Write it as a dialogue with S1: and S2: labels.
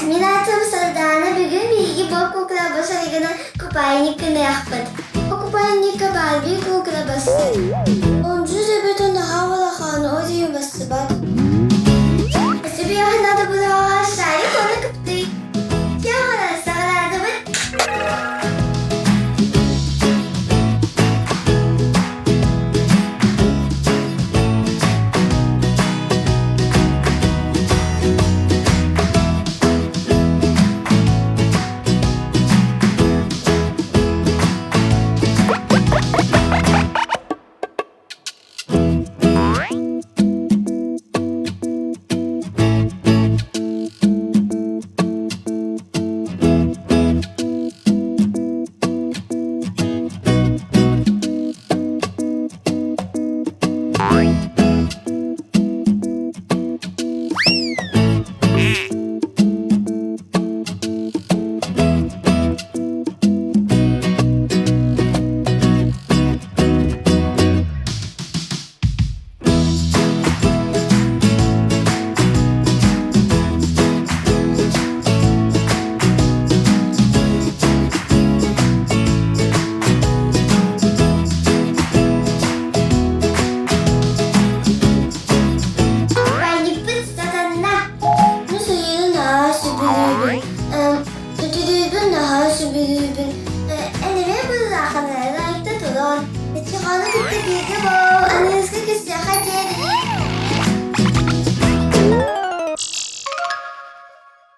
S1: Minat Saldana bugün bilgi bol kokulabası dengan kupaynikini yapmadı. O kupaynika balbi kokulabası. Oncu zebetonda havalı kanı o diyubası bak.